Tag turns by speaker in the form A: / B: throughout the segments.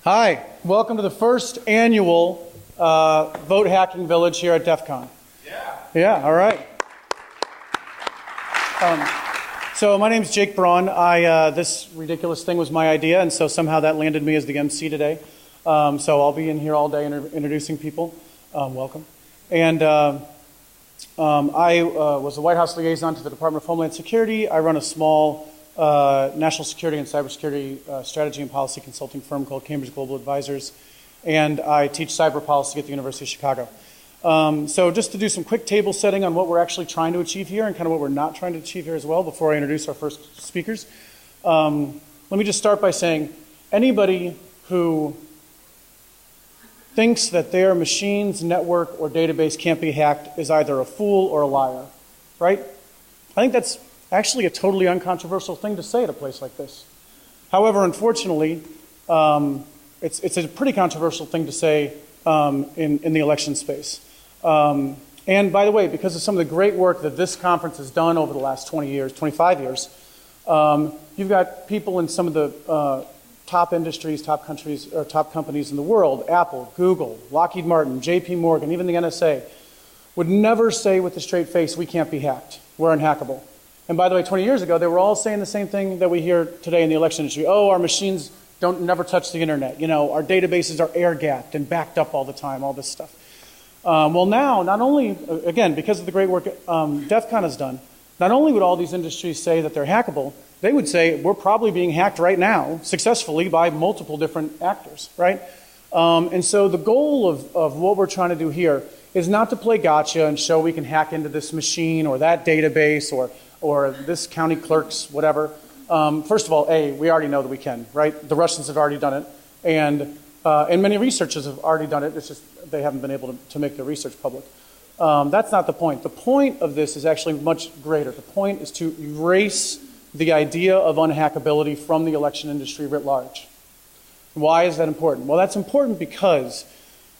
A: Hi, welcome to the first annual Vote Hacking Village here at DEF CON. Yeah, all right. So my name is Jake Braun. This ridiculous thing was my idea, and so somehow that landed me as the MC today. So I'll be in here all day introducing people. Welcome. And I was the White House liaison to the Department of Homeland Security. I run a small national security and cybersecurity strategy and policy consulting firm called Cambridge Global Advisors, and I teach cyber policy at the University of Chicago. So just to do some quick table setting on what we're actually trying to achieve here and kind of what we're not trying to achieve here as well before I introduce our first speakers. Let me just start by saying anybody who thinks that their machine's network or database can't be hacked is either a fool or a liar, right? I think that's actually a totally uncontroversial thing to say at a place like this. However, unfortunately, it's a pretty controversial thing to say in the election space. And by the way, because of some of the great work that this conference has done over the last 20 years, 25 years, you've got people in some of the top industries, top countries, or top companies in the world, Apple, Google, Lockheed Martin, JP Morgan, even the NSA, would never say with a straight face, we can't be hacked, we're unhackable. And by the way, 20 years ago, they were all saying the same thing that we hear today in the election industry. Oh, our machines don't never touch the internet. You know, our databases are air-gapped and backed up all the time, all this stuff. Well, now, not only, again, because of the great work DEF CON has done, not only would all these industries say that they're hackable, they would say we're probably being hacked right now successfully by multiple different actors, right? And so the goal of what we're trying to do here is not to play gotcha and show we can hack into this machine or that database or this county clerk's whatever. First of all, we already know that we can, right? The Russians have already done it, and many researchers have already done it. It's just they haven't been able to make their research public. That's not the point. The point of this is actually much greater. The point is to erase the idea of unhackability from the election industry writ large. Why is that important? Well, that's important because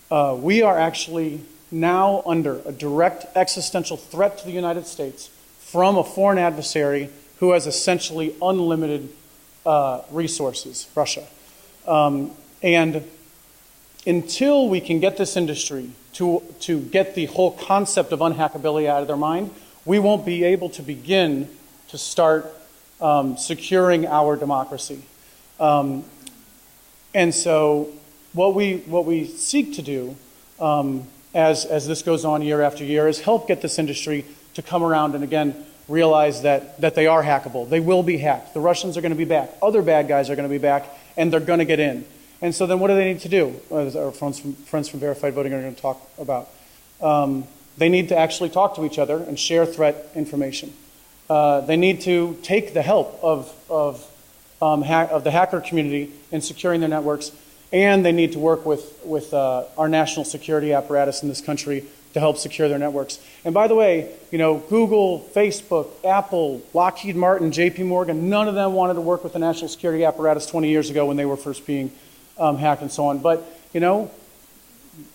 A: we are actually now under a direct existential threat to the United States from a foreign adversary who has essentially unlimited resources, Russia. And until we can get this industry to get the whole concept of unhackability out of their mind, we won't be able to begin to start securing our democracy. And so what we seek to do as this goes on year after year is help get this industry to come around and again realize that they are hackable. They will be hacked. The Russians are going to be back. Other bad guys are going to be back, and they're going to get in. And so then what do they need to do? As our friends from Verified Voting are going to talk about. They need to actually talk to each other and share threat information. They need to take the help of the hacker community in securing their networks, and they need to work with our national security apparatus in this country to help secure their networks. And by the way, you know, Google, Facebook, Apple, Lockheed Martin, JP Morgan, none of them wanted to work with the national security apparatus 20 years ago when they were first being hacked and so on. But, you know,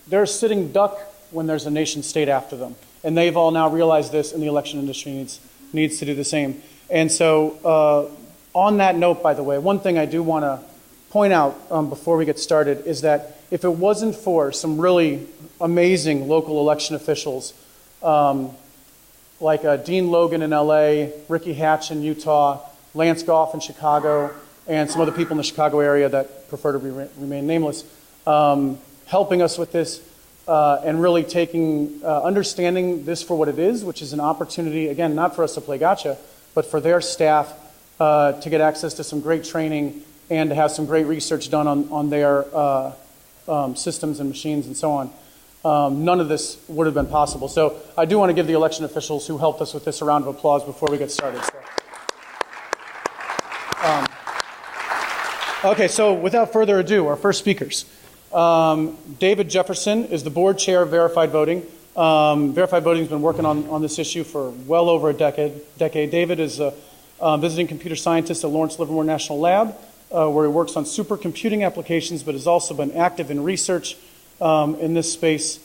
A: they're sitting duck when there's a nation state after them. And they've all now realized this, and the election industry needs to do the same. And so on that note, by the way, one thing I do want to point out before we get started is that if it wasn't for some really amazing local election officials like Dean Logan in LA, Ricky Hatch in Utah, Lance Goff in Chicago, and some other people in the Chicago area that prefer to remain nameless, helping us with this and really understanding this for what it is, which is an opportunity, again, not for us to play gotcha, but for their staff to get access to some great training and to have some great research done on their systems and machines and so on. None of this would have been possible. So I do want to give the election officials who helped us with this a round of applause before we get started. Okay, so without further ado, our first speakers. David Jefferson is the board chair of Verified Voting. Verified Voting has been working on this issue for well over a decade. David is a visiting computer scientist at Lawrence Livermore National Lab, where he works on supercomputing applications, but has also been active in research in this space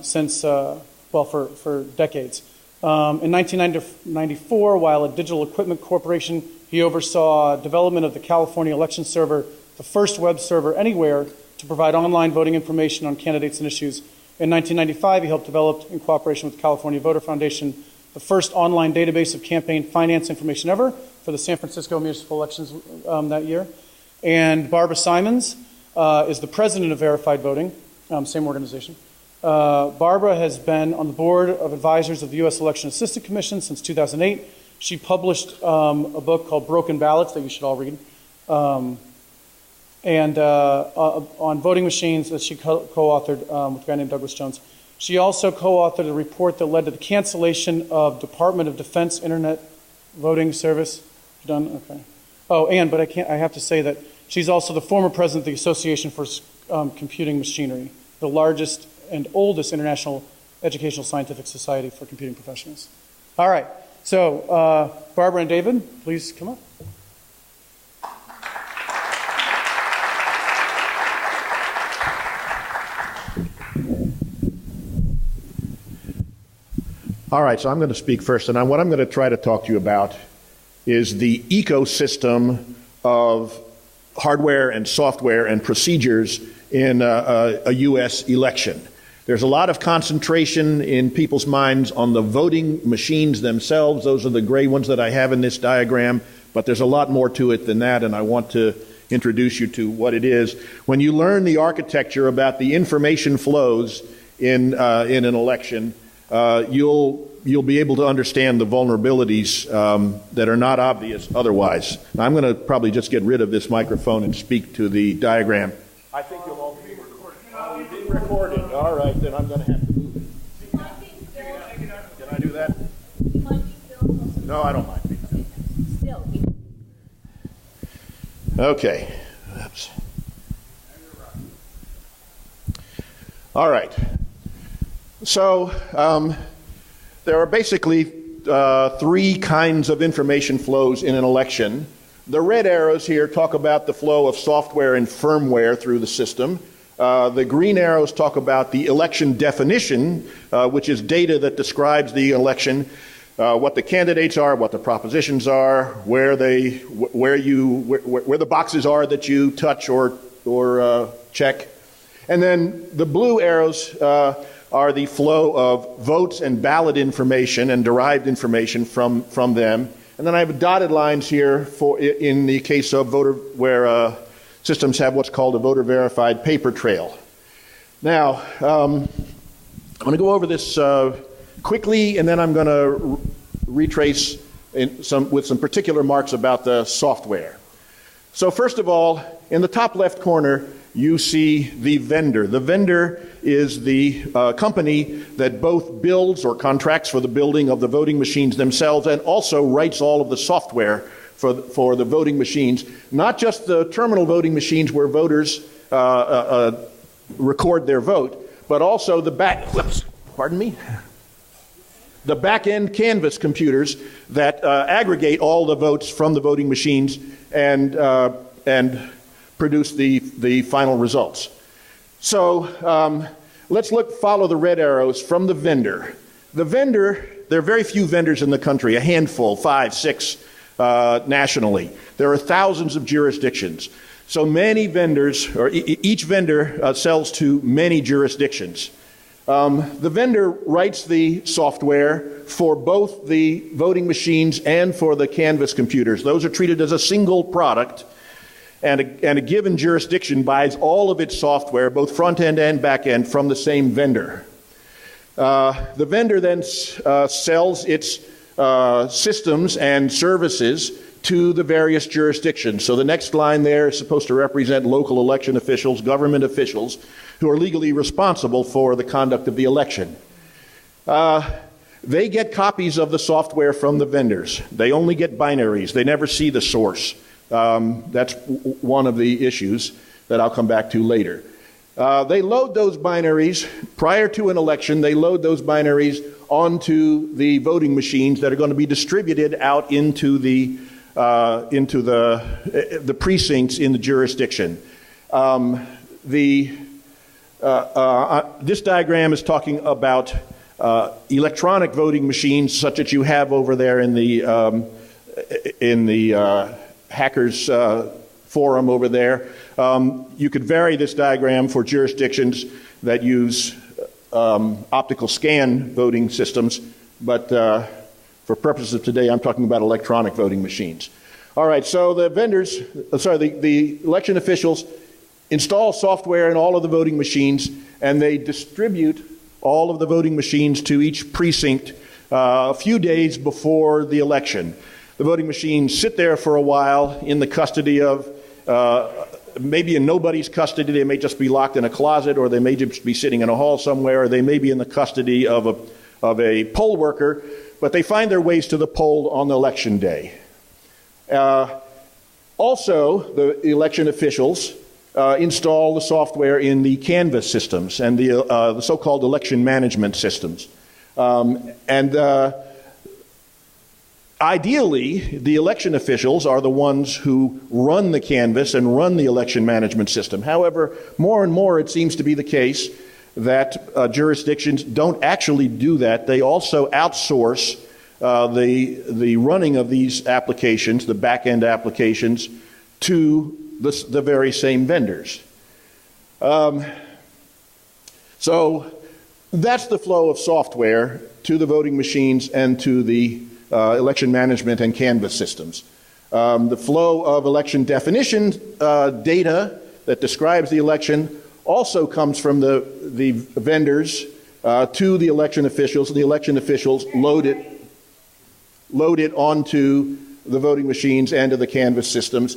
A: since, for decades. In 1994, while at Digital Equipment Corporation, he oversaw development of the California election server the first web server anywhere to provide online voting information on candidates and issues. In 1995, he helped develop, in cooperation with the California Voter Foundation, the first online database of campaign finance information ever for the San Francisco municipal elections that year. And Barbara Simons is the president of Verified Voting, same organization. Barbara has been on the board of advisors of the U.S. Election Assistance Commission since 2008. She published a book called Broken Ballots that you should all read, and on voting machines that she co-authored with a guy named Douglas Jones. She also co-authored a report that led to the cancellation of Department of Defense Internet Voting Service. You done? Okay. Oh, but I have to say that she's also the former president of the Association for Computing Machinery, the largest and oldest international educational scientific society for computing professionals. All right. So, Barbara and David, please come up.
B: All right, so I'm going to speak first, and what I'm going to try to talk to you about is the ecosystem of hardware and software and procedures in a U.S. election. There's a lot of concentration in people's minds on the voting machines themselves. Those are the gray ones that I have in this diagram, but there's a lot more to it than that, and I want to introduce you to what it is. When you learn the architecture about the information flows in an election, you'll be able to understand the vulnerabilities that are not obvious otherwise. Now, I'm going to probably just get rid of this microphone and speak to the diagram. I think you'll all be recorded. Oh, you're being recorded. All right, then I'm going to have to move it. Can I do that? No, I don't mind being filmed. Okay. Oops. All right. So there are basically three kinds of information flows in an election. The red arrows here talk about the flow of software and firmware through the system. The green arrows talk about the election definition, which is data that describes the election, what the candidates are, what the propositions are, where the boxes are that you touch or check. And then the blue arrows are the flow of votes and ballot information and derived information from them. And then I have dotted lines here for in the case of voter where systems have what's called a voter verified paper trail. Now, I'm going to go over this quickly, and then I'm going to retrace with some particular marks about the software. So first of all, in the top left corner, you see the vendor. The vendor is the company that both builds or contracts for the building of the voting machines themselves and also writes all of the software for the voting machines, not just the terminal voting machines where voters record their vote, but also the back-end canvas computers that aggregate all the votes from the voting machines and produce the final results. So let's follow the red arrows from the vendor. The vendor, there are very few vendors in the country, a handful, 5, 6 nationally. There are thousands of jurisdictions. So many vendors, or each vendor sells to many jurisdictions. The vendor writes the software for both the voting machines and for the canvas computers. Those are treated as a single product. And a given jurisdiction buys all of its software, both front-end and back-end, from the same vendor. The vendor then sells its systems and services to the various jurisdictions. So the next line there is supposed to represent local election officials, government officials, who are legally responsible for the conduct of the election. They get copies of the software from the vendors. They only get binaries. They never see the source. That's one of the issues that I'll come back to later. They load those binaries prior to an election. They load those binaries onto the voting machines that are going to be distributed out into the precincts in the jurisdiction. This diagram is talking about electronic voting machines, such as you have over there in the hackers forum over there. You could vary this diagram for jurisdictions that use optical scan voting systems, but for purposes of today, I'm talking about electronic voting machines. All right, so the election officials install software in all of the voting machines, and they distribute all of the voting machines to each precinct a few days before the election. The voting machines sit there for a while in the custody of, maybe in nobody's custody. They may just be locked in a closet, or they may just be sitting in a hall somewhere, or they may be in the custody of a poll worker, but they find their ways to the poll on the election day. Also, the election officials install the software in the Canvas systems and the so-called election management systems. Ideally, the election officials are the ones who run the Canvas and run the election management system. However, more and more it seems to be the case that jurisdictions don't actually do that. They also outsource the running of these applications, the back-end applications, to the very same vendors. So that's the flow of software to the voting machines and to the election management and Canvas systems. The flow of election definition data that describes the election also comes from the vendors to the election officials, and the election officials load it onto the voting machines and to the Canvas systems.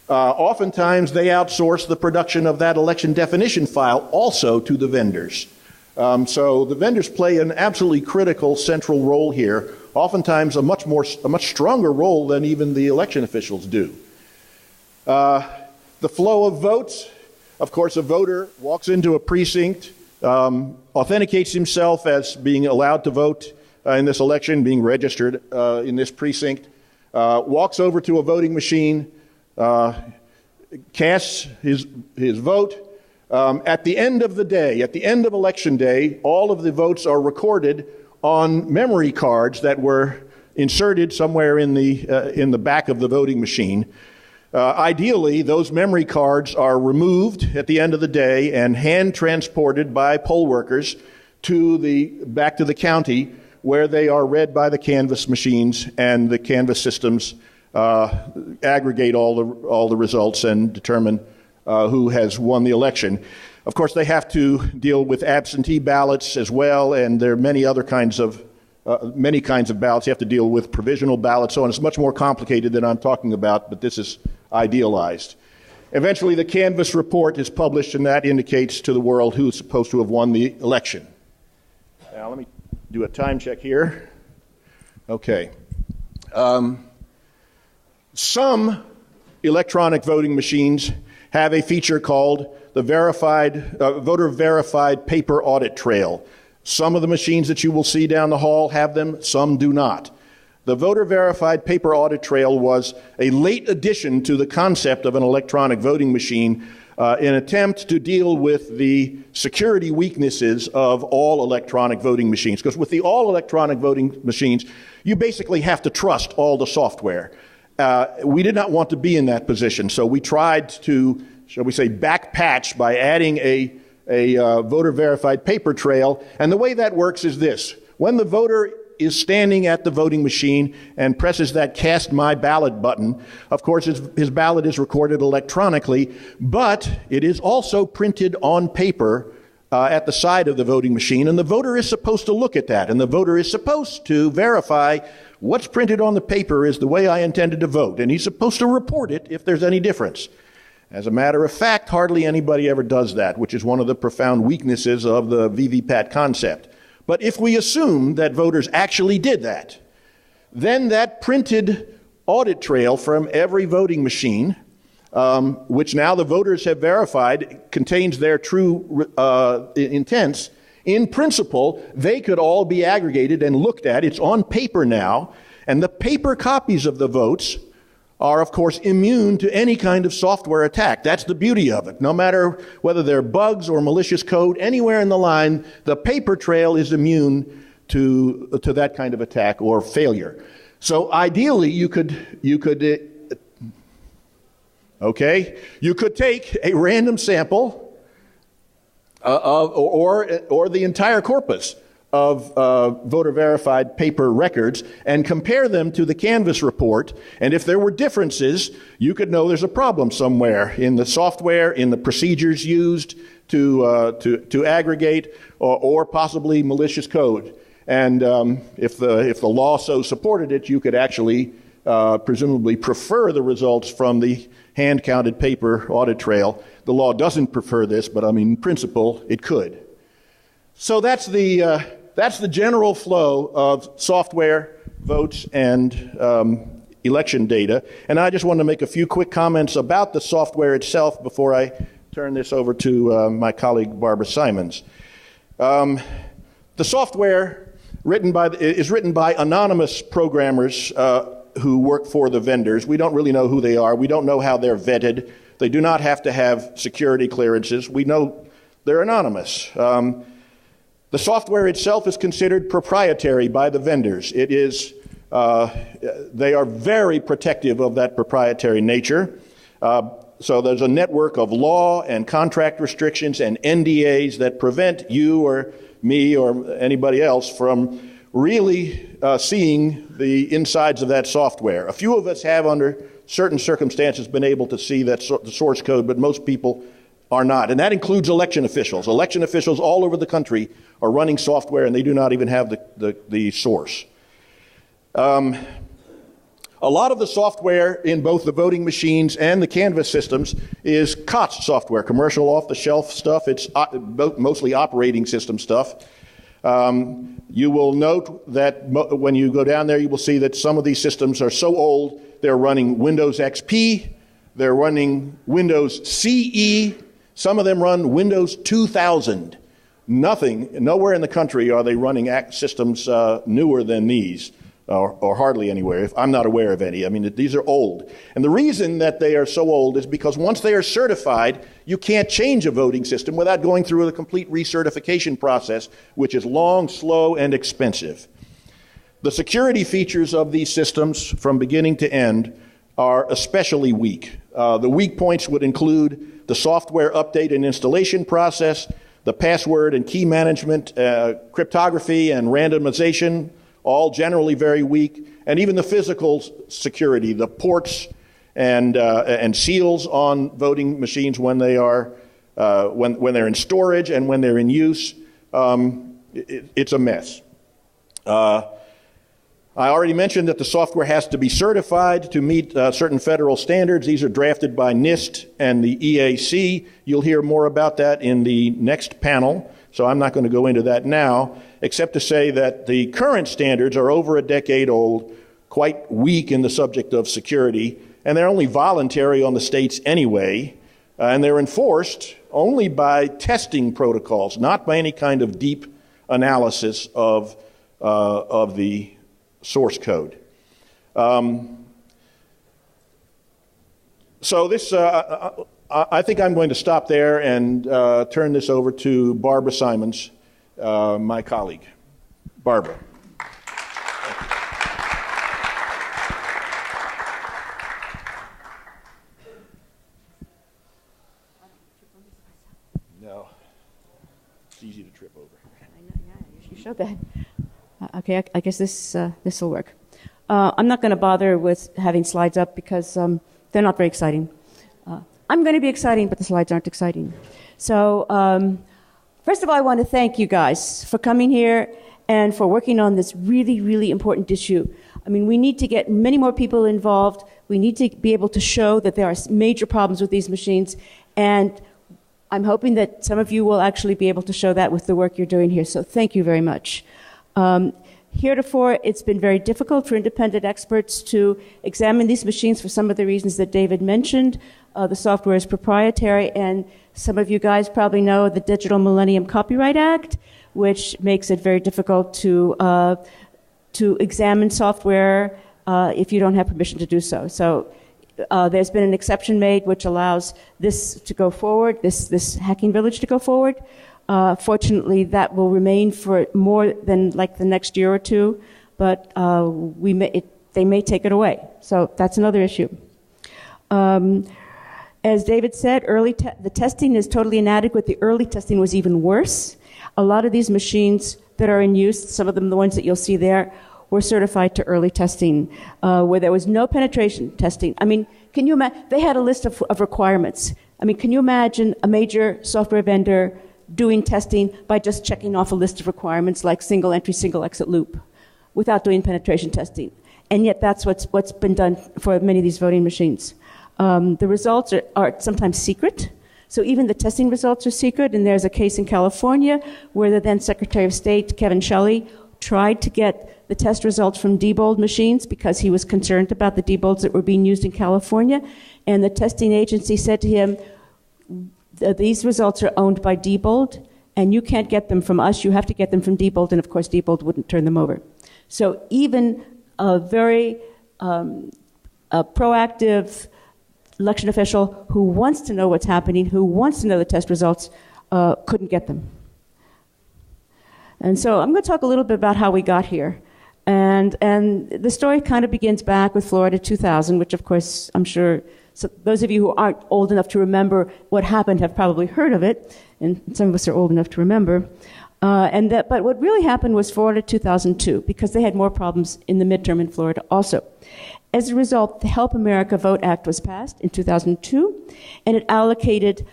B: Oftentimes, they outsource the production of that election definition file also to the vendors. So the vendors play an absolutely critical central role here, oftentimes a much stronger role than even the election officials do. The flow of votes, of course, a voter walks into a precinct, authenticates himself as being allowed to vote in this election, being registered in this precinct, walks over to a voting machine, casts his vote. At the end of the day, at the end of election day, all of the votes are recorded on memory cards that were inserted somewhere in the back of the voting machine. Ideally, those memory cards are removed at the end of the day and hand transported by poll workers back to the county, where they are read by the Canvas machines, and the Canvas systems aggregate all the results and determine who has won the election. Of course, they have to deal with absentee ballots as well, and there are many kinds of ballots. You have to deal with provisional ballots, so on. It's much more complicated than I'm talking about, but this is idealized. Eventually, the Canvas report is published, and that indicates to the world who is supposed to have won the election. Now, let me do a time check here. Okay. Some electronic voting machines have a feature called the voter-verified paper audit trail. Some of the machines that you will see down the hall have them, some do not. The voter-verified paper audit trail was a late addition to the concept of an electronic voting machine in an attempt to deal with the security weaknesses of all electronic voting machines. Because with the all electronic voting machines, you basically have to trust all the software. We did not want to be in that position, so we tried to, shall we say, backpatch by adding a voter-verified paper trail. And the way that works is this. When the voter is standing at the voting machine and presses that Cast My Ballot button, of course his ballot is recorded electronically, but it is also printed on paper at the side of the voting machine, and the voter is supposed to look at that, and the voter is supposed to verify what's printed on the paper is the way I intended to vote, and he's supposed to report it if there's any difference. As a matter of fact, hardly anybody ever does that, which is one of the profound weaknesses of the VVPAT concept. But if we assume that voters actually did that, then that printed audit trail from every voting machine, which now the voters have verified contains their true intents, in principle, they could all be aggregated and looked at. It's on paper now, and the paper copies of the votes are, of course, immune to any kind of software attack. That's the beauty of it. No matter whether they're bugs or malicious code, anywhere in the line, the paper trail is immune to that kind of attack or failure. So ideally, you could Okay? You could take a random sample or the entire corpus of voter-verified paper records and compare them to the Canvas report, and if there were differences, you could know there's a problem somewhere in the software, in the procedures used to aggregate, or possibly malicious code. And if the law so supported it, you could actually presumably prefer the results from the hand-counted paper audit trail. The law doesn't prefer this, but I mean, in principle, it could. So that's the general flow of software, votes, and election data. And I just want to make a few quick comments about the software itself before I turn this over to my colleague Barbara Simons. The software is written by anonymous programmers who work for the vendors. We don't really know who they are. We don't know how they're vetted. They do not have to have security clearances. We know they're anonymous. The software itself is considered proprietary by the vendors. It is, they are very protective of that proprietary nature. So there's a network of law and contract restrictions and NDAs that prevent you or me or anybody else from really seeing the insides of that software. A few of us have, under certain circumstances, been able to see that the source code, but most people are not. And that includes election officials. Election officials all over the country are running software, and they do not even have the source. A lot of the software in both the voting machines and the Canvas systems is COTS software, commercial off-the-shelf stuff. It's mostly operating system stuff. You will note that when you go down there, you will see that some of these systems are so old, they're running Windows XP, they're running Windows CE, some of them run Windows 2000. Nowhere in the country are they running systems newer than these, or hardly anywhere. I'm not aware of any. I mean, these are old. And the reason that they are so old is because once they are certified, you can't change a voting system without going through a complete recertification process, which is long, slow, and expensive. The security features of these systems from beginning to end are especially weak. The weak points would include the software update and installation process, the password and key management, cryptography and randomization, all generally very weak, and even the physical security, the ports and seals on voting machines when they are when they're in storage and when they're in use, it's a mess. I already mentioned that the software has to be certified to meet certain federal standards. These are drafted by NIST and the EAC. You'll hear more about that in the next panel, so I'm not going to go into that now, except to say that the current standards are over a decade old, quite weak in the subject of security, and they're only voluntary on the states anyway, and they're enforced only by testing protocols, not by any kind of deep analysis of the source code. So this, I think I'm going to stop there and turn this over to Barbara Simons, my colleague. Barbara. No, it's easy to trip over.
C: You showed that. Okay, I guess this will work. I'm not going to bother with having slides up because they're not very exciting. I'm going to be exciting, but the slides aren't exciting. So first of all, I want to thank you guys for coming here and for working on this really, really important issue. I mean, we need to get many more people involved. We need to be able to show that there are major problems with these machines, and I'm hoping that some of you will actually be able to show that with the work you're doing here. So thank you very much. Heretofore, it's been very difficult for independent experts to examine these machines for some of the reasons that David mentioned. The software is proprietary, and some of you guys probably know the Digital Millennium Copyright Act, which makes it very difficult to examine software if you don't have permission to do so. So there's been an exception made which allows this to go forward, this hacking village to go forward. Fortunately, that will remain for more than like the next year or two, but they may take it away. So that's another issue. As David said, the testing is totally inadequate. The early testing was even worse. A lot of these machines that are in use, some of them, the ones that you'll see there, were certified to early testing, where there was no penetration testing. I mean, can you imagine? They had a list of requirements. I mean, can you imagine a major software vendor doing testing by just checking off a list of requirements like single entry, single exit loop, without doing penetration testing? And yet that's what's been done for many of these voting machines. The results are sometimes secret. So even the testing results are secret. And there's a case in California where the then Secretary of State, Kevin Shelley, tried to get the test results from Diebold machines because he was concerned about the Diebold's that were being used in California. And the testing agency said to him, these results are owned by Diebold, and you can't get them from us. You have to get them from Diebold. And of course, Diebold wouldn't turn them over. So even a very proactive election official who wants to know what's happening, who wants to know the test results, couldn't get them. And so I'm going to talk a little bit about how we got here. And the story kind of begins back with Florida 2000, which of course I'm sure those of you who aren't old enough to remember what happened have probably heard of it, and some of us are old enough to remember. But what really happened was Florida 2002, because they had more problems in the midterm in Florida also. As a result, the Help America Vote Act was passed in 2002, and it allocated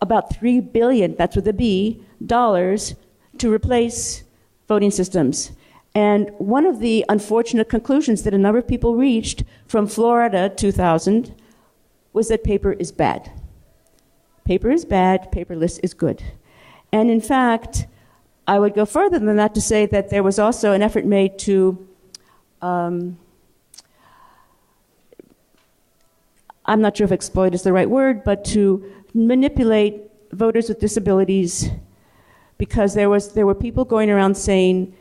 C: about $3 billion, that's with a B, dollars to replace voting systems. And one of the unfortunate conclusions that a number of people reached from Florida 2000 was that paper is bad. Paper is bad, paperless is good. And in fact, I would go further than that to say that there was also an effort made to, I'm not sure if exploit is the right word, but to manipulate voters with disabilities, because there were people going around saying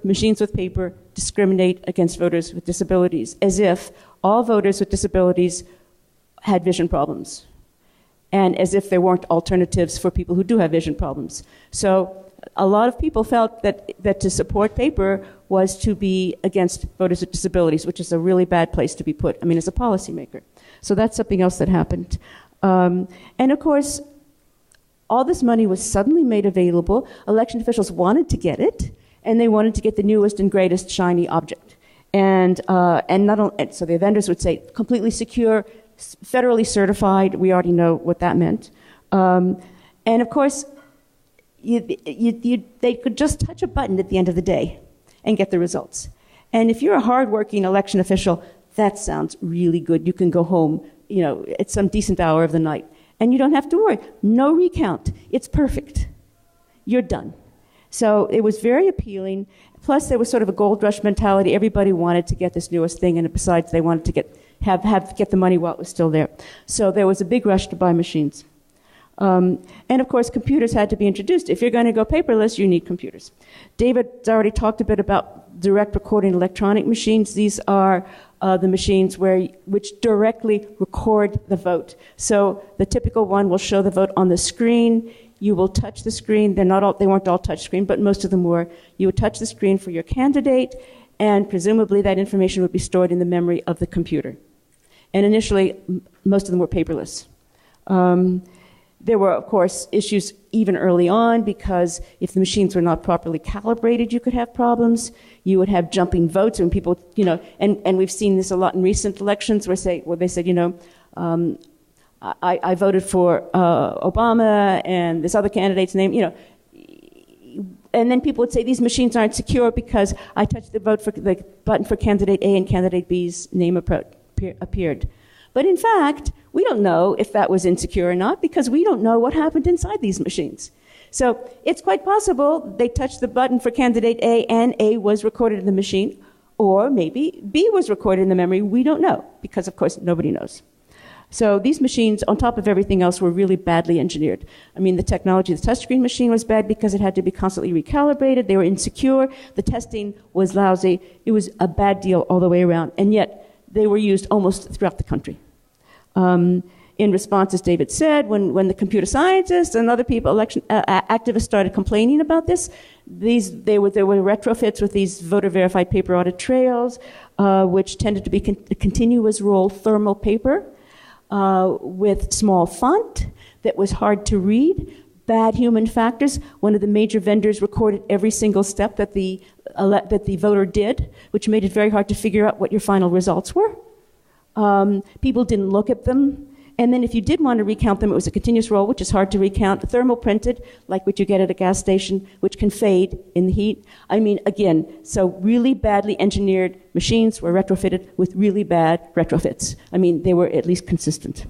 C: machines with paper discriminate against voters with disabilities, as if all voters with disabilities had vision problems, and as if there weren't alternatives for people who do have vision problems. So a lot of people felt that to support paper was to be against voters with disabilities, which is a really bad place to be put, I mean, as a policymaker. So that's something else that happened. And of course, all this money was suddenly made available. Election officials wanted to get it, and they wanted to get the newest and greatest shiny object. And so the vendors would say, completely secure, federally certified. We already know what that meant. And of course, they could just touch a button at the end of the day and get the results. And if you're a hardworking election official, that sounds really good. You can go home, at some decent hour of the night, and you don't have to worry. No recount. It's perfect. You're done. So it was very appealing. Plus, there was sort of a gold rush mentality. Everybody wanted to get this newest thing, and besides, they wanted to get the money while it was still there. So there was a big rush to buy machines. And of course, computers had to be introduced. If you're going to go paperless, you need computers. David's already talked a bit about direct recording electronic machines. These are the machines which directly record the vote. So the typical one will show the vote on the screen. You will touch the screen. They weren't all touch screen, but most of them were. You would touch the screen for your candidate, and presumably that information would be stored in the memory of the computer. And initially, most of them were paperless. There were, of course, issues even early on, because if the machines were not properly calibrated, you could have problems. You would have jumping votes, and people, and we've seen this a lot in recent elections where they said, I voted for Obama and this other candidate's name, and then people would say these machines aren't secure because I touched the button for candidate A and candidate B's name appeared. But in fact, we don't know if that was insecure or not, because we don't know what happened inside these machines. So it's quite possible they touched the button for candidate A and A was recorded in the machine, or maybe B was recorded in the memory. We don't know, because of course nobody knows. So these machines, on top of everything else, were really badly engineered. I mean, the technology, the touchscreen machine was bad because it had to be constantly recalibrated. They were insecure. The testing was lousy. It was a bad deal all the way around. And yet, they were used almost throughout the country. In response, as David said, when the computer scientists and other people, election activists started complaining about this, there were retrofits with these voter-verified paper audit trails, which tended to be a continuous roll thermal paper. with small font that was hard to read, bad human factors. One of the major vendors recorded every single step that the voter did, which made it very hard to figure out what your final results were. People didn't look at them. And then if you did want to recount them, it was a continuous roll, which is hard to recount, thermal printed, like what you get at a gas station, which can fade in the heat. I mean, again, so really badly engineered machines were retrofitted with really bad retrofits. I mean, they were at least consistent.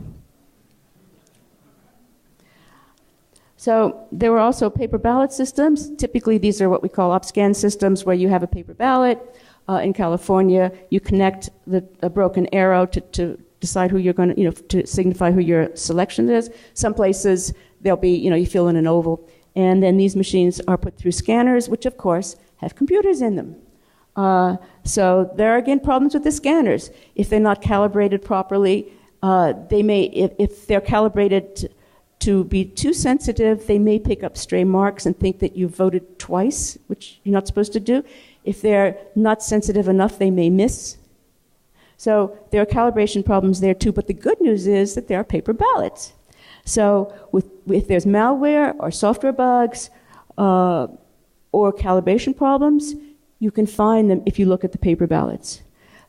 C: So there were also paper ballot systems. Typically, these are what we call upscan systems, where you have a paper ballot. In California, you connect a broken arrow to decide who you're going to, to signify who your selection is. Some places, there'll be, you fill in an oval. And then these machines are put through scanners, which, of course, have computers in them. So there are, again, problems with the scanners. If they're not calibrated properly, they may, if they're calibrated to be too sensitive, they may pick up stray marks and think that you voted twice, which you're not supposed to do. If they're not sensitive enough, they may miss. So there are calibration problems there too, but the good news is that there are paper ballots. So if there's malware or software bugs or calibration problems, you can find them if you look at the paper ballots.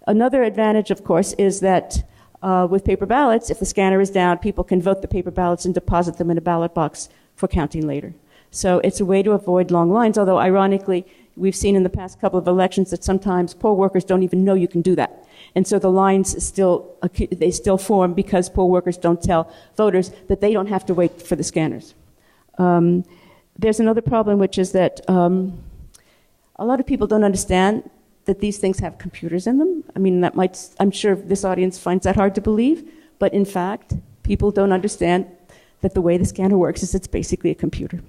C: Another advantage, of course, is that with paper ballots, if the scanner is down, people can vote the paper ballots and deposit them in a ballot box for counting later. So it's a way to avoid long lines, although ironically, we've seen in the past couple of elections that sometimes poll workers don't even know you can do that. And so the lines still form because poll workers don't tell voters that they don't have to wait for the scanners. There's another problem, which is that a lot of people don't understand that these things have computers in them. I mean, I'm sure this audience finds that hard to believe, but in fact, people don't understand that the way the scanner works is it's basically a computer.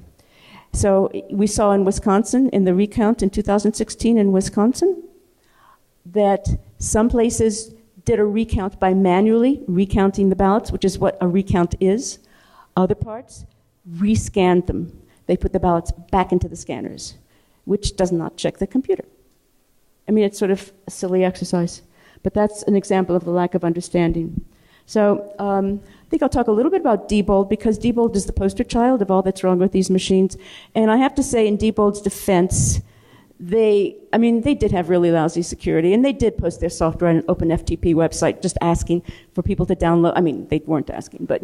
C: So we saw in Wisconsin, in the recount in 2016 in Wisconsin, that some places did a recount by manually recounting the ballots, which is what a recount is. Other parts rescanned them. They put the ballots back into the scanners, which does not check the computer. I mean, it's sort of a silly exercise, but that's an example of the lack of understanding. So I think I'll talk a little bit about Diebold, because Diebold is the poster child of all that's wrong with these machines. And I have to say, in Diebold's defense, they did have really lousy security, and they did post their software on an OpenFTP website just asking for people to download. I mean, they weren't asking, but,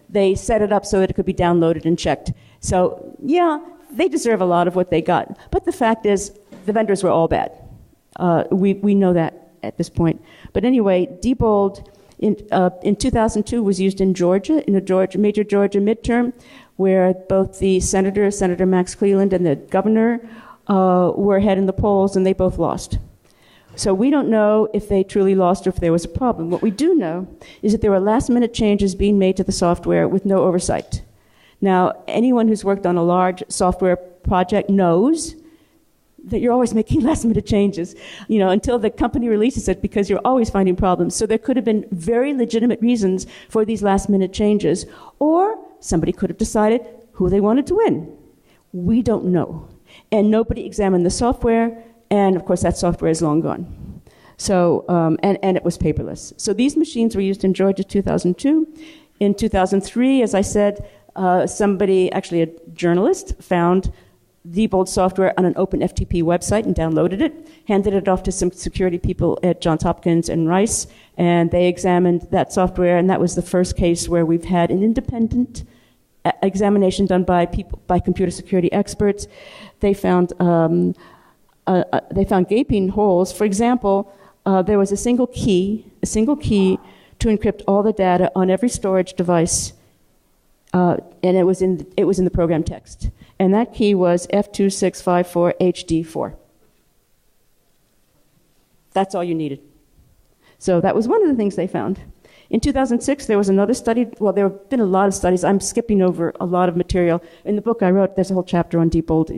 C: they set it up so that it could be downloaded and checked. So, yeah, they deserve a lot of what they got. But the fact is, the vendors were all bad. We know that at this point. But anyway, Diebold in 2002 was used in Georgia, in a major Georgia midterm, where both the Senator Max Cleland, and the governor were ahead in the polls, and they both lost. So we don't know if they truly lost or if there was a problem. What we do know is that there were last-minute changes being made to the software with no oversight. Now, anyone who's worked on a large software project knows that you're always making last-minute changes, until the company releases it, because you're always finding problems. So there could have been very legitimate reasons for these last-minute changes, or somebody could have decided who they wanted to win. We don't know. And nobody examined the software, and of course that software is long gone. So, and it was paperless. So these machines were used in Georgia 2002. In 2003, as I said, somebody, actually a journalist, found Diebold software on an OpenFTP website and downloaded it, handed it off to some security people at Johns Hopkins and Rice, and they examined that software, and that was the first case where we've had an independent examination done by computer security experts. They found gaping holes. For example, there was a single key to encrypt all the data on every storage device, and it was in the program text. And that key was F2654HD4. That's all you needed. So that was one of the things they found. In 2006, there was another study. Well, there have been a lot of studies. I'm skipping over a lot of material. In the book I wrote, there's a whole chapter on Diebold.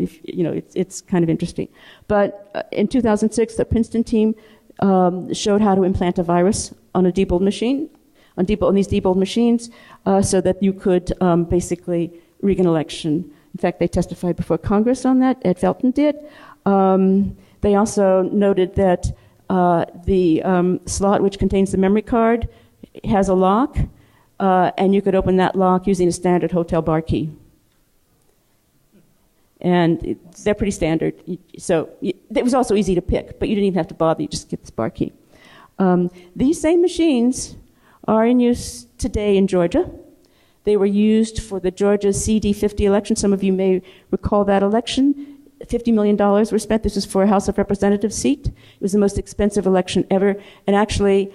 C: It's kind of interesting. But in 2006, the Princeton team showed how to implant a virus on a Diebold machine, on these Diebold machines, so that you could basically rig an election. In fact, they testified before Congress on that. Ed Felton did. They also noted that the slot which contains the memory card has a lock. and you could open that lock using a standard hotel bar key. And they're pretty standard. So it was also easy to pick, but you didn't even have to bother. You just get this bar key. These same machines are in use today in Georgia. They were used for the Georgia CD50 election. Some of you may recall that election. $50 million were spent. This was for a House of Representatives seat. It was the most expensive election ever. And actually,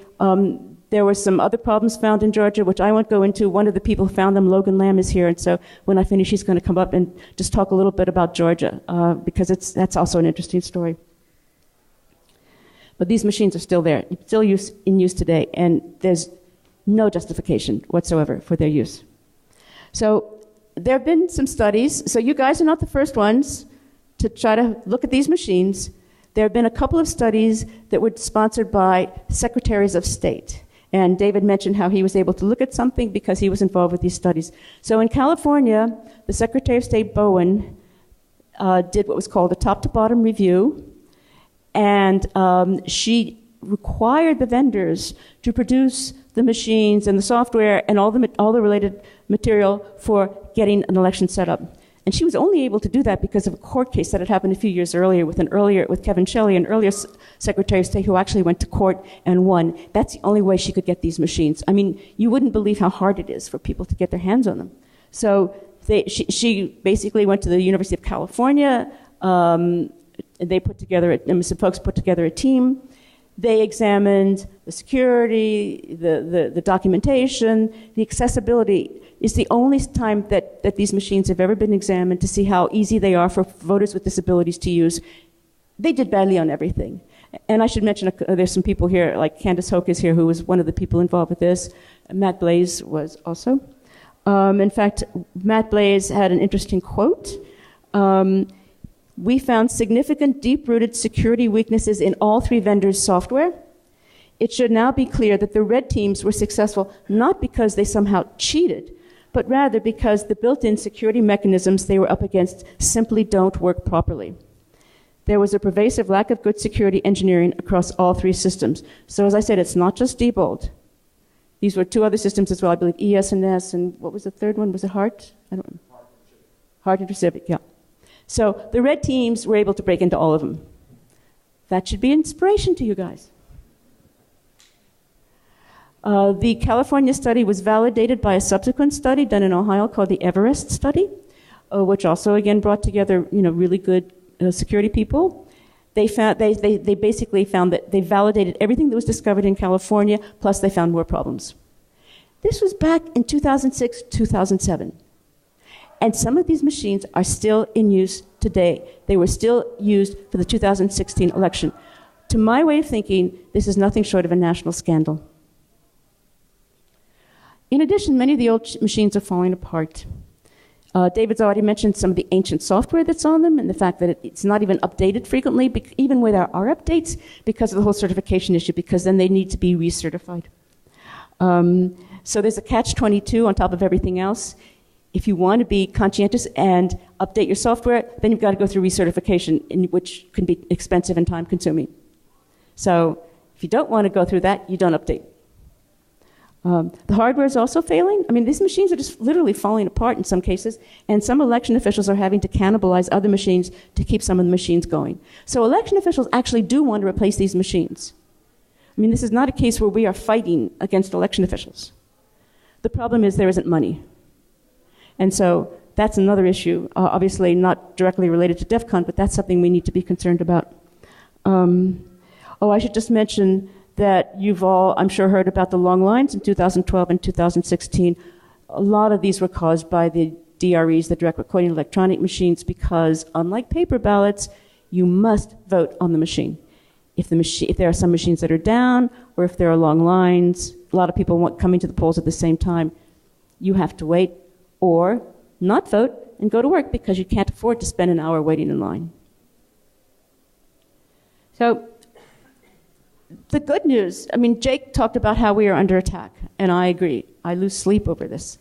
C: there were some other problems found in Georgia, which I won't go into. One of the people who found them, Logan Lamb, is here. And so when I finish, he's going to come up and just talk a little bit about Georgia, because that's also an interesting story. But these machines are still there, still in use today, and there's no justification whatsoever for their use. So there have been some studies. So you guys are not the first ones to try to look at these machines. There have been a couple of studies that were sponsored by secretaries of state. And David mentioned how he was able to look at something because he was involved with these studies. So in California, the Secretary of State Bowen did what was called a top-to-bottom review. And she required the vendors to produce the machines and the software and all the related material for getting an election set up. And she was only able to do that because of a court case that had happened a few years earlier with Kevin Shelley, an earlier Secretary of State who actually went to court and won. That's the only way she could get these machines. I mean, you wouldn't believe how hard it is for people to get their hands on them. So she basically went to the University of California. They put together, some folks put together a team. They examined the security, the documentation, the accessibility. It's the only time that these machines have ever been examined to see how easy they are for voters with disabilities to use. They did badly on everything. And I should mention, there's some people here, like Candace Hoke is here, who was one of the people involved with this. Matt Blaze was also. In fact, Matt Blaze had an interesting quote. We found significant deep-rooted security weaknesses in all three vendors' software. It should now be clear that the red teams were successful not because they somehow cheated, but rather because the built-in security mechanisms they were up against simply don't work properly. There was a pervasive lack of good security engineering across all three systems. So as I said, it's not just Diebold. These were two other systems as well, I believe, ES&S, and what was the third one? Was it HART? I don't know. HART Intercivic, yeah. So the red teams were able to break into all of them. That should be inspiration to you guys. The California study was validated by a subsequent study done in Ohio called the Everest study, which also again brought together really good security people. They basically found that they validated everything that was discovered in California, plus they found more problems. This was back in 2006, 2007. And some of these machines are still in use today. They were still used for the 2016 election. To my way of thinking, this is nothing short of a national scandal. In addition, many of the old machines are falling apart. David's already mentioned some of the ancient software that's on them and the fact that it's not even updated frequently, even when there are updates, because of the whole certification issue, because then they need to be recertified. So there's a catch-22 on top of everything else. If you want to be conscientious and update your software, then you've got to go through recertification, which can be expensive and time-consuming. So if you don't want to go through that, you don't update. The hardware is also failing. I mean, these machines are just literally falling apart in some cases, and some election officials are having to cannibalize other machines to keep some of the machines going. So election officials actually do want to replace these machines. I mean, this is not a case where we are fighting against election officials. The problem is there isn't money. And so that's another issue, obviously not directly related to DEF CON, but that's something we need to be concerned about. I should just mention that you've all, I'm sure, heard about the long lines in 2012 and 2016. A lot of these were caused by the DREs, the direct recording electronic machines, because unlike paper ballots, you must vote on the machine. If there are some machines that are down, or if there are long lines, a lot of people coming to the polls at the same time, you have to wait or not vote and go to work because you can't afford to spend an hour waiting in line. So the good news, I mean, Jake talked about how we are under attack, and I agree. I lose sleep over this.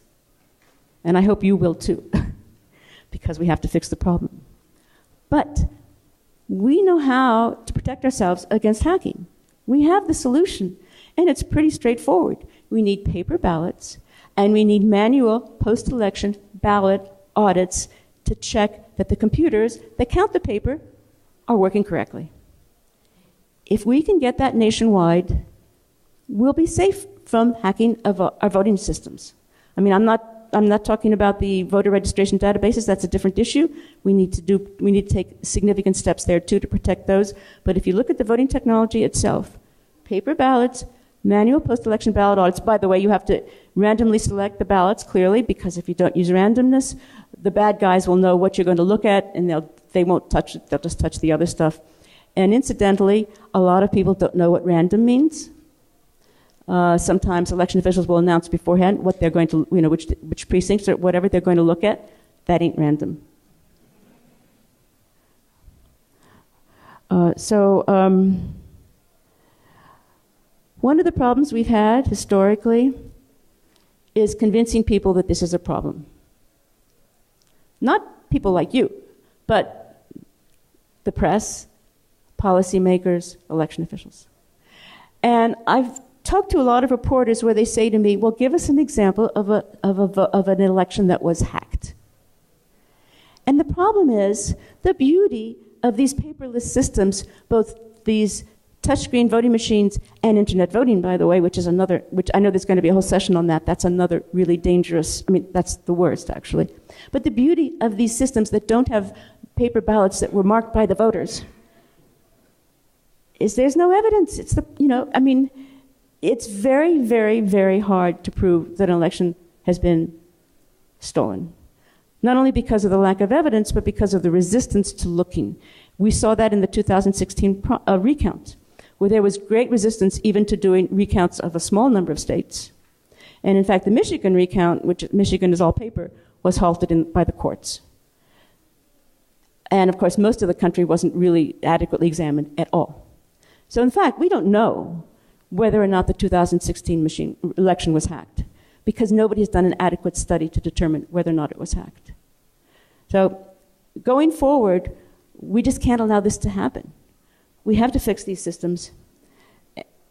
C: And I hope you will too, because we have to fix the problem. But we know how to protect ourselves against hacking. We have the solution, and it's pretty straightforward. We need paper ballots, And we need manual post-election ballot audits to check that the computers that count the paper are working correctly. If we can get that nationwide, we'll be safe from hacking of our voting systems. I mean, I'm not talking about the voter registration databases. That's a different issue. We need to take significant steps there too to protect those. But if you look at the voting technology itself, paper ballots, manual post-election ballot audits. By the way, you have to randomly select the ballots clearly, because if you don't use randomness, the bad guys will know what you're going to look at, and they won't touch it. They'll just touch the other stuff. And incidentally, a lot of people don't know what random means. Sometimes election officials will announce beforehand what they're going to, which precincts or whatever they're going to look at. That ain't random. One of the problems we've had historically is convincing people that this is a problem. Not people like you, but the press, policymakers, election officials. And I've talked to a lot of reporters where they say to me, well, give us an example of an election that was hacked. And the problem is the beauty of these paperless systems, both these touchscreen voting machines and internet voting, by the way, which I know there's going to be a whole session on that. That's another really dangerous, that's the worst, actually. But the beauty of these systems that don't have paper ballots that were marked by the voters is there's no evidence. It's very, very, very hard to prove that an election has been stolen. Not only because of the lack of evidence, but because of the resistance to looking. We saw that in the 2016 recount, where there was great resistance even to doing recounts of a small number of states. And in fact, the Michigan recount, which Michigan is all paper, was halted by the courts. And of course, most of the country wasn't really adequately examined at all. So in fact, we don't know whether or not the 2016 election was hacked, because nobody has done an adequate study to determine whether or not it was hacked. So going forward, we just can't allow this to happen. We have to fix these systems,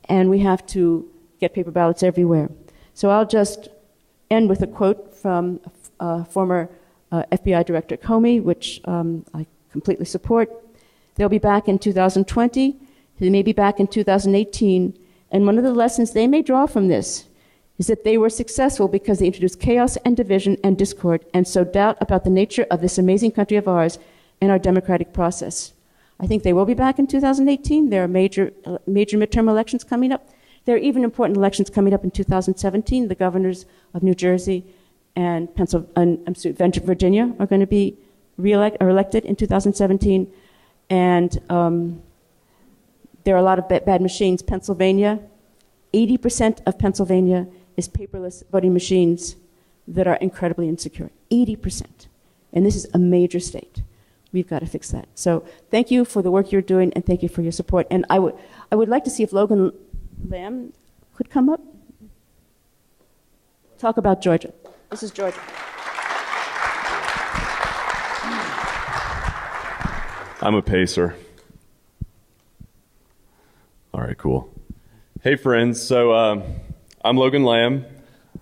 C: and we have to get paper ballots everywhere. So I'll just end with a quote from former FBI Director Comey, which I completely support. They'll be back in 2020. They may be back in 2018. And one of the lessons they may draw from this is that they were successful because they introduced chaos and division and discord and sowed doubt about the nature of this amazing country of ours and our democratic process. I think they will be back in 2018. There are major midterm elections coming up. There are even important elections coming up in 2017. The governors of New Jersey and Virginia are going to be elected in 2017. And there are a lot of bad machines. Pennsylvania, 80% of Pennsylvania is paperless voting machines that are incredibly insecure. 80%. And this is a major state. We've got to fix that. So thank you for the work you're doing, and thank you for your support. And I would like to see if Logan Lamb could come up. Talk about Georgia. This is Georgia.
D: I'm a pacer. All right, cool. Hey, friends. So I'm Logan Lamb.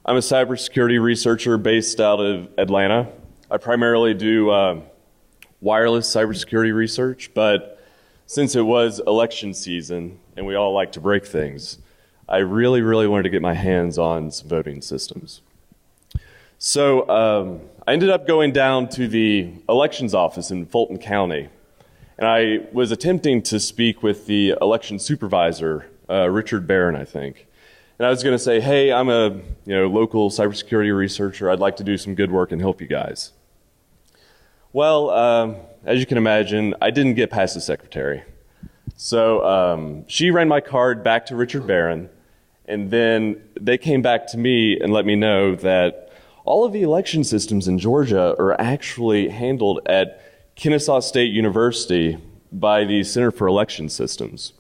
D: I'm a cybersecurity researcher based out of Atlanta. I primarily do wireless cybersecurity research, but since it was election season and we all like to break things, I really, really wanted to get my hands on some voting systems. So I ended up going down to the elections office in Fulton County, and I was attempting to speak with the election supervisor, Richard Barron, I think. And I was going to say, hey, I'm a local cybersecurity researcher. I'd like to do some good work and help you guys. Well, as you can imagine, I didn't get past the secretary. So she ran my card back to Richard Barron, and then they came back to me and let me know that all of the election systems in Georgia are actually handled at Kennesaw State University by the Center for Election Systems.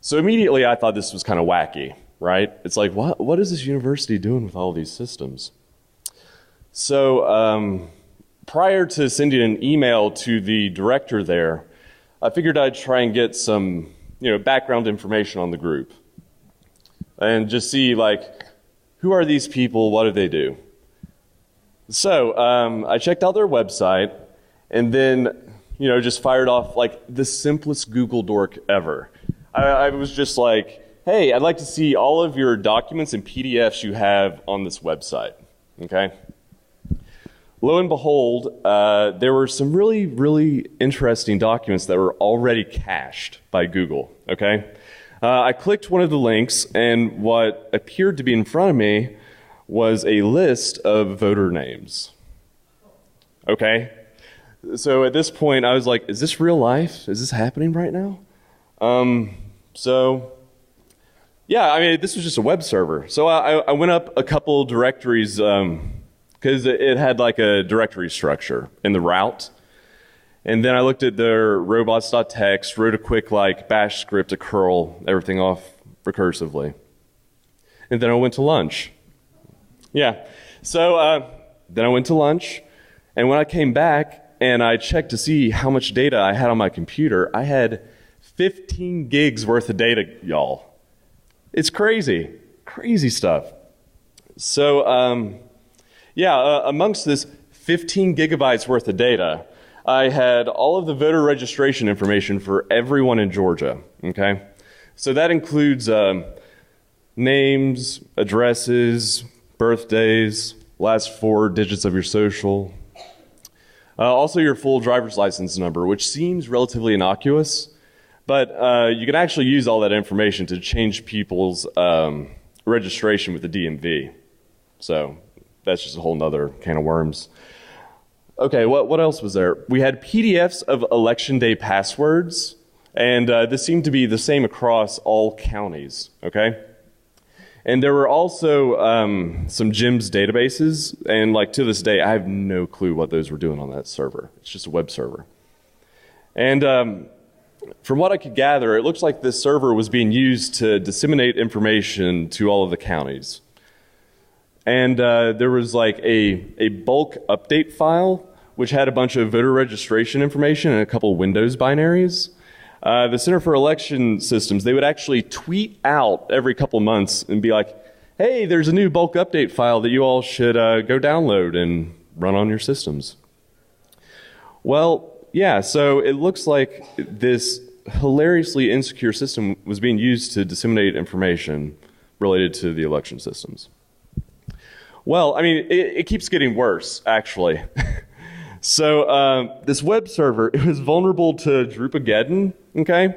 D: So immediately I thought this was kind of wacky, right? It's like, what is this university doing with all these systems? So prior to sending an email to the director there, I figured I'd try and get some background information on the group and just see who are these people? What do they do? So I checked out their website, and then, just fired off like the simplest Google dork ever. I was just like, hey, I'd like to see all of your documents and PDFs you have on this website, okay? Lo and behold, there were some really, really interesting documents that were already cached by Google, okay? I clicked one of the links, and what appeared to be in front of me was a list of voter names, okay? So at this point, I was like, is this real life? Is this happening right now? Yeah, this was just a web server. So I went up a couple directories, because it had like a directory structure in the route. And then I looked at their robots.txt, wrote a quick bash script to curl everything off recursively. And then I went to lunch. Yeah, so then I went to lunch, and when I came back and I checked to see how much data I had on my computer, I had 15 gigs worth of data, y'all. It's crazy, crazy stuff. So, amongst this 15 gigabytes worth of data, I had all of the voter registration information for everyone in Georgia, okay? So that includes names, addresses, birthdays, last 4 digits of your social, also your full driver's license number, which seems relatively innocuous, but you can actually use all that information to change people's registration with the DMV. So that's just a whole nother can of worms. Okay, what else was there? We had PDFs of election day passwords, and this seemed to be the same across all counties, okay? And there were also some GIMS databases, and to this day, I have no clue what those were doing on that server. It's just a web server. And from what I could gather, it looks like this server was being used to disseminate information to all of the counties. And there was a bulk update file, which had a bunch of voter registration information and a couple Windows binaries. The Center for Election Systems, they would actually tweet out every couple months and be like, hey, there's a new bulk update file that you all should go download and run on your systems. Well, yeah, so it looks like this hilariously insecure system was being used to disseminate information related to the election systems. Well, it keeps getting worse, actually. So this web server, it was vulnerable to Droopageddon, okay?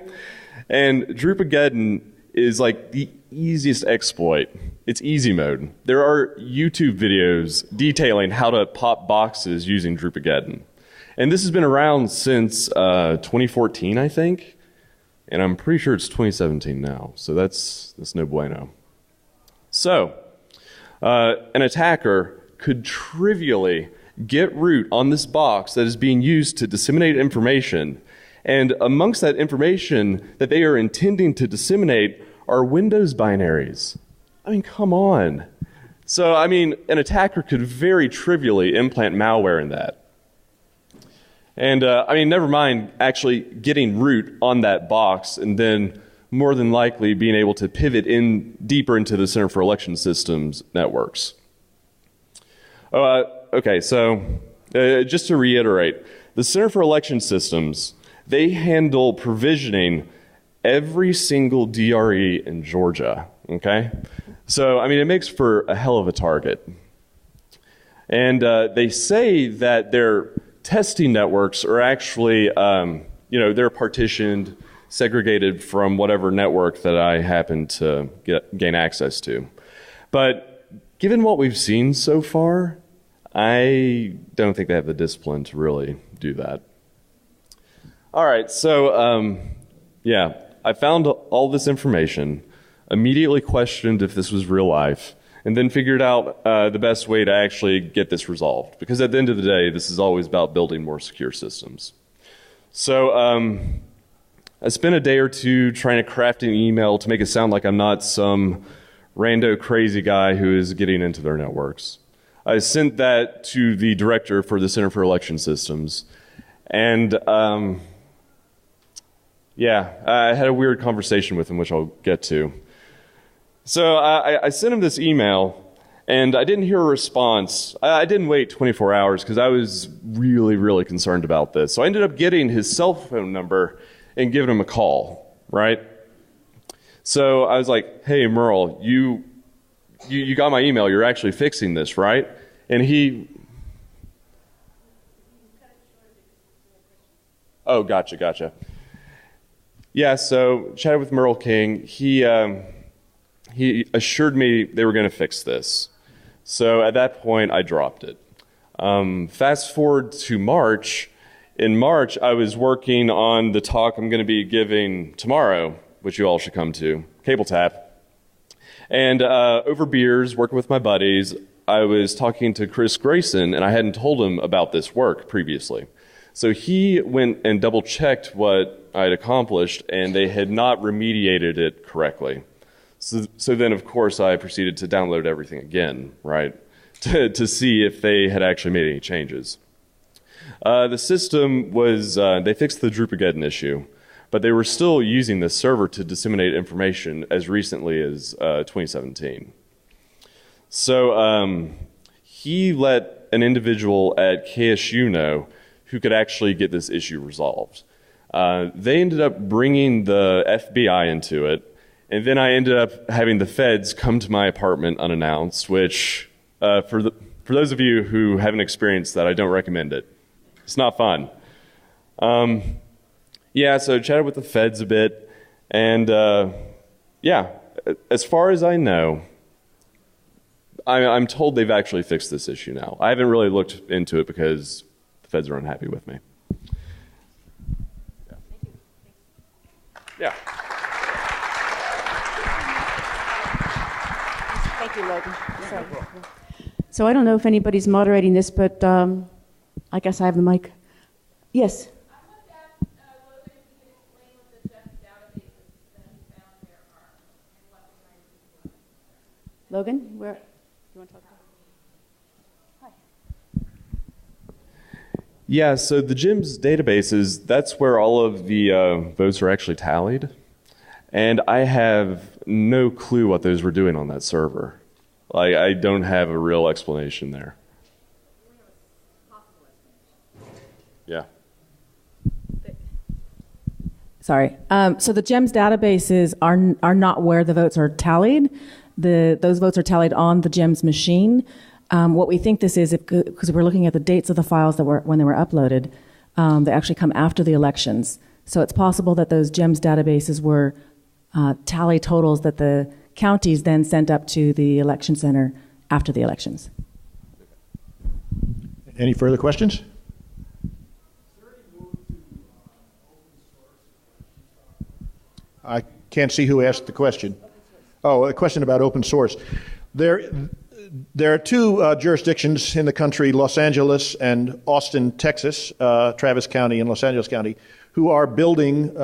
D: And Droopageddon is the easiest exploit. It's easy mode. There are YouTube videos detailing how to pop boxes using Droopageddon. And this has been around since 2014, I think. And I'm pretty sure it's 2017 now. So that's no bueno. So an attacker could trivially get root on this box that is being used to disseminate information. And amongst that information that they are intending to disseminate are Windows binaries. Come on. So, an attacker could very trivially implant malware in that. And, never mind actually getting root on that box and then more than likely being able to pivot in deeper into the Center for Election Systems networks. Okay, so just to reiterate, the Center for Election Systems, they handle provisioning every single DRE in Georgia, okay? So, it makes for a hell of a target. And they say that their testing networks are actually, they're partitioned, segregated from whatever network that I happen to gain access to. But given what we've seen so far, I don't think they have the discipline to really do that. All right, so I found all this information, immediately questioned if this was real life, and then figured out the best way to actually get this resolved. Because at the end of the day, this is always about building more secure systems. So I spent a day or two trying to craft an email to make it sound like I'm not some rando crazy guy who is getting into their networks. I sent that to the director for the Center for Election Systems. And I had a weird conversation with him, which I'll get to. So I sent him this email, And I didn't hear a response. I didn't wait 24 hours because I was really, really concerned about this. So I ended up getting his cell phone number and giving him a call, right? So I was like, hey, Merle, you got my email. You're actually fixing this, right? And he... Oh, gotcha. Yeah, so chatted with Merle King. He assured me they were going to fix this. So at that point, I dropped it. Fast forward to March. In March, I was working on the talk I'm going to be giving tomorrow, which you all should come to, Cable Tap. And over beers, working with my buddies, I was talking to Chris Grayson, and I hadn't told him about this work previously. So he went and double-checked what I had accomplished, and they had not remediated it correctly. So then, of course, I proceeded to download everything again, right, to see if they had actually made any changes. The system was, they fixed the Drupal issue, but they were still using this server to disseminate information as recently as 2017. So he let an individual at KSU know who could actually get this issue resolved. They ended up bringing the FBI into it, and then I ended up having the feds come to my apartment unannounced, which, for those of you who haven't experienced that, I don't recommend it. It's not fun. Yeah, so chatted with the feds a bit, and yeah, as far as I know, I'm told they've actually fixed this issue now. I haven't really looked into it because the feds are unhappy with me. Yeah.
C: Thank you, Logan. Sorry. So I don't know if anybody's moderating this, but I guess I have the mic. Yes. Logan, where do you want to talk about? Hi.
D: Yeah, so the GIMS databases, that's where all of the votes are actually tallied. And I have no clue what those were doing on that server. Like, I don't have a real explanation there. Yeah.
E: Sorry. So the GEMS databases are not where the votes are tallied. Those votes are tallied on the GEMS machine. What we think this is, because we're looking at the dates of the files that were when they were uploaded, they actually come after the elections. So it's possible that those GEMS databases were tally totals that the counties then sent up to the election center after the elections.
B: Any further questions? I can't see who asked the question. Oh, a question about open source. There are two jurisdictions in the country, Los Angeles and Austin, Texas, Travis County and Los Angeles County, who are building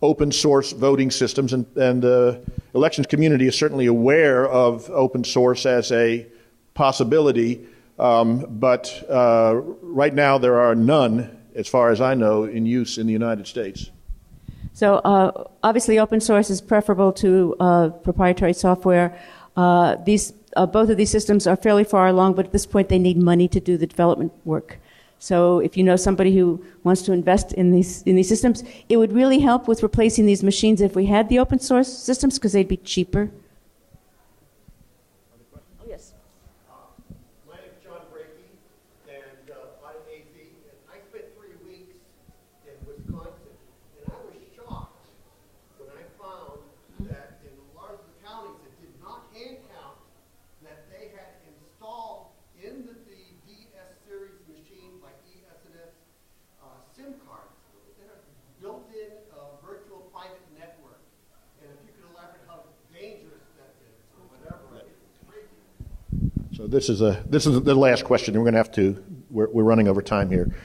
B: open source voting systems, and the elections community is certainly aware of open source as a possibility, but right now there are none, as far as I know, in use in the United States.
C: So obviously open source is preferable to proprietary software. Both of these systems are fairly far along, but at this point they need money to do the development work. So if you know somebody who wants to invest in these systems, it would really help with replacing these machines if we had the open source systems, because they'd be cheaper. Oh, yes.
F: My name is John Brakey, and I'm an AV, and I spent 3 weeks in Wisconsin, and I was shocked when I found that in a lot of the counties that did not hand count, that they had installed in the DS series machine like ES&S SIM cards that are built-in virtual private network. And if you could elaborate how dangerous that is or whatever, it's crazy.
B: So this is the last question. We're going to have to. We're running over time here.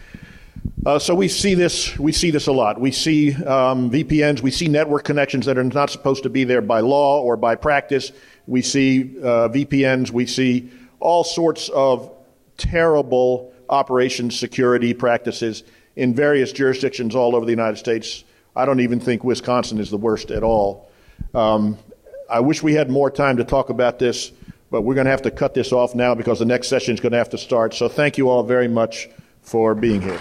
B: So we see this a lot. We see VPNs. We see network connections that are not supposed to be there by law or by practice. We see VPNs. We see all sorts of terrible operations security practices in various jurisdictions all over the United States. I don't even think Wisconsin is the worst at all. I wish we had more time to talk about this, but we're going to have to cut this off now because the next session is going to have to start. So thank you all very much for being here.